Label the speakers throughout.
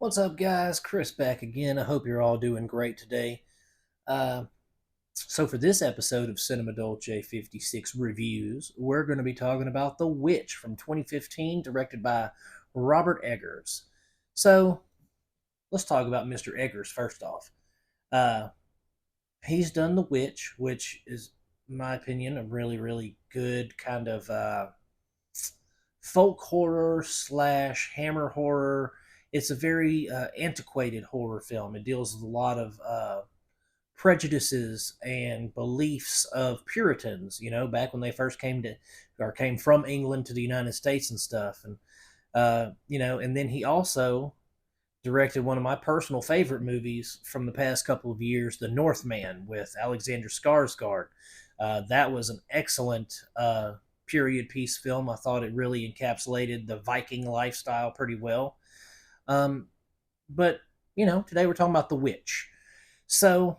Speaker 1: What's up, guys? Chris back again. I hope you're all doing great today. Uh, so, for this episode of Cinema Dolce 56 Reviews, we're going to be talking about The Witch from 2015, directed by Robert Eggers. So, let's talk about Mr. Eggers first off. Uh, he's done The Witch, which is, in my opinion, a really, really good kind of folk horror slash hammer horror. It's a very antiquated horror film. It deals with a lot of prejudices and beliefs of Puritans. You know, back when they first came to or came from England to the United States and stuff. And and then he also directed one of my personal favorite movies from the past couple of years, The Northman, with Alexander Skarsgård. That was an excellent period piece film. I thought it really encapsulated the Viking lifestyle pretty well. Um, but today we're talking about The Witch. So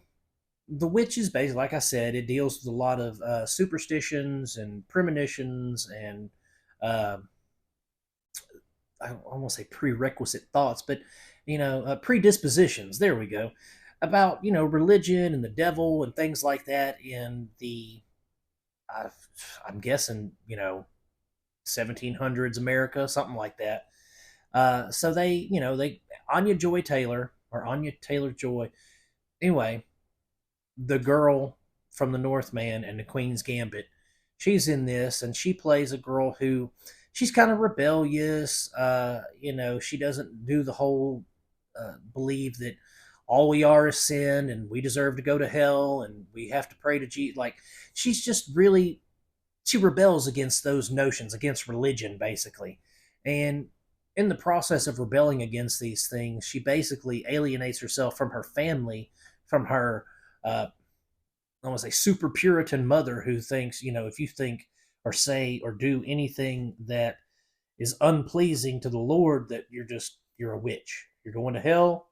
Speaker 1: The Witch is based, like I said, it deals with a lot of superstitions and premonitions and uh, I almost say prerequisite thoughts, but predispositions. There we go. About religion and the devil and things like that in the I, I'm guessing 1700s America, something like that. So they Anya Joy Taylor or Anya Taylor Joy. Anyway, the girl from the Northman and the Queen's Gambit, she's in this, and she plays a girl who she's kind of rebellious. She doesn't do the whole believe that all we are is sin and we deserve to go to hell and we have to pray to Jesus. Like she's just really she rebels against those notions, against religion, basically. And in the process of rebelling against these things, she basically alienates herself from her family, from her, I want to say, super Puritan mother who thinks, if you think or say or do anything that is unpleasing to the Lord, that you're a witch. You're going to hell.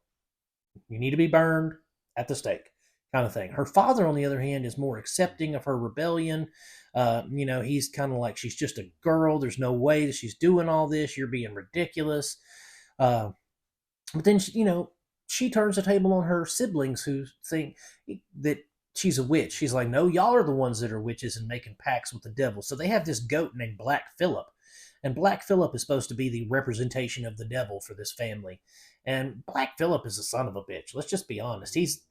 Speaker 1: You need to be burned at the stake, kind of thing. Her father, on the other hand, is more accepting of her rebellion. He's kind of like, she's just a girl. There's no way that she's doing all this. You're being ridiculous. Uh, but then, she turns the table on her siblings who think that she's a witch. She's like, no, y'all are the ones that are witches and making pacts with the devil. So they have this goat named Black Phillip. And Black Phillip is supposed to be the representation of the devil for this family. And Black Phillip is a son of a bitch. Let's just be honest. He's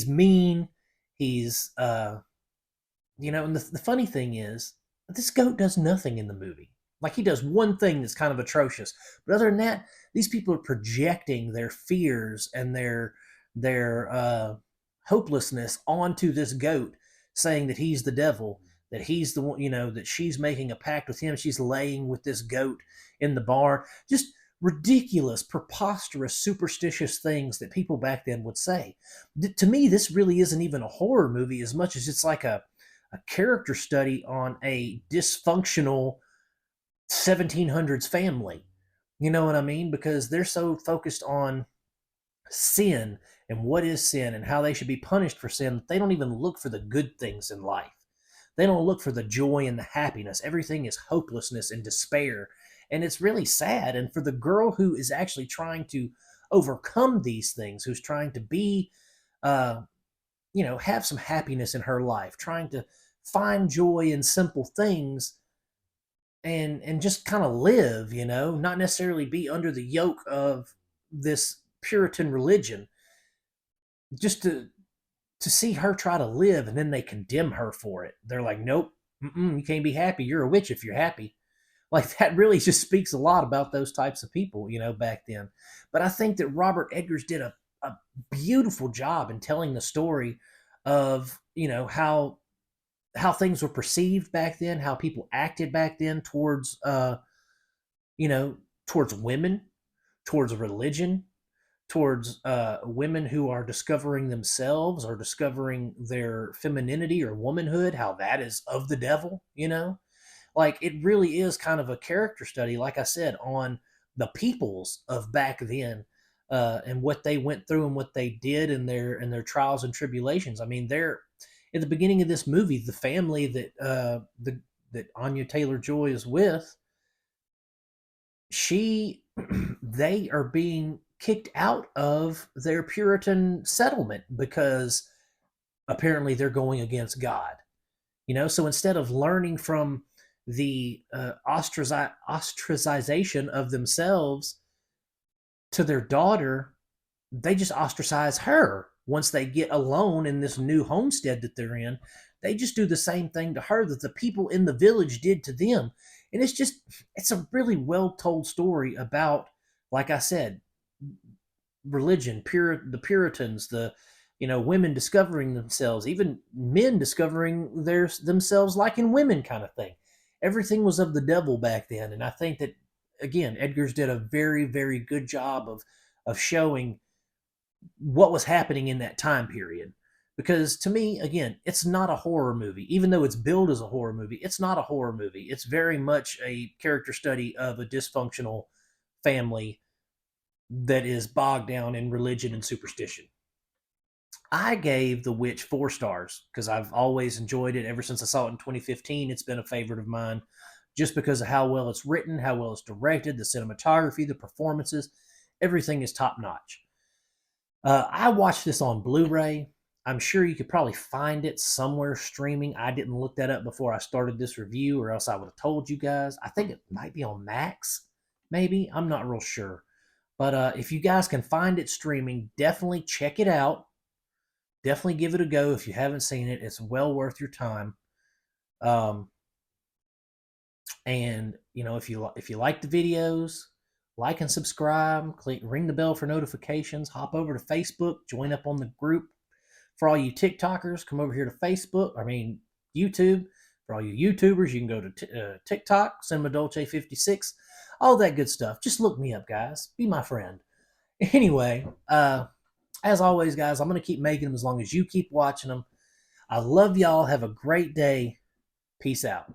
Speaker 1: mean. He's and the funny thing is, this goat does nothing in the movie. Like he does one thing that's kind of atrocious, but other than that, these people are projecting their fears and their hopelessness onto this goat, saying that he's the devil, that he's the one, that she's making a pact with him. She's laying with this goat in the barn. Just ridiculous, preposterous, superstitious things that people back then would say. To me, this really isn't even a horror movie as much as it's like a character study on a dysfunctional 1700s family. You know what I mean? Because they're so focused on sin and what is sin and how they should be punished for sin that they don't even look for the good things in life. They don't look for the joy and the happiness. Everything is hopelessness and despair. And it's really sad. And for the girl who is actually trying to overcome these things, who's trying to be, have some happiness in her life, trying to find joy in simple things and just kind of live, not necessarily be under the yoke of this Puritan religion, just to see her try to live, and then they condemn her for it. They're like, nope, you can't be happy. You're a witch if you're happy. Like that really just speaks a lot about those types of people, back then. But I think that Robert Eggers did a beautiful job in telling the story of, how things were perceived back then, how people acted back then towards, towards women, towards religion, towards women who are discovering themselves or discovering their femininity or womanhood, how that is of the devil. Like it really is kind of a character study, like I said, on the peoples of back then, and what they went through and what they did in their trials and tribulations. I mean, they're at the beginning of this movie, the family that Anya Taylor Joy is with, she they are being kicked out of their Puritan settlement because apparently they're going against God. So instead of learning from the ostracization of themselves to their daughter, they just ostracize her once they get alone in this new homestead that they're in. They just do the same thing to her that the people in the village did to them. And it's a really well told story about, like I said, religion, the Puritans, the women discovering themselves, even men discovering themselves liking women, kind of thing. Everything was of the devil back then, and I think that again, Edgar's did a very, very good job of showing what was happening in that time period. Because to me, again, it's not a horror movie. Even though it's billed as a horror movie, it's not a horror movie. It's very much a character study of a dysfunctional family that is bogged down in religion and superstition. I gave The Witch 4 stars because I've always enjoyed it ever since I saw it in 2015. It's been a favorite of mine just because of how well it's written, how well it's directed, the cinematography, the performances. Everything is top notch. I watched this on Blu ray. I'm sure you could probably find it somewhere streaming. I didn't look that up before I started this review, or else I would have told you guys. I think it might be on Max, maybe. I'm not real sure. But if you guys can find it streaming, definitely check it out. Definitely give it a go if you haven't seen it. It's well worth your time. Um, and if you like the videos, like and subscribe. Ring the bell for notifications. Hop over to Facebook. Join up on the group. For all you TikTokers, come over here to Facebook. YouTube. For all you YouTubers, you can go to TikTok, Cinema Dolce 56, all that good stuff. Just look me up, guys. Be my friend. Anyway, as always, guys, I'm going to keep making them as long as you keep watching them. I love y'all. Have a great day. Peace out.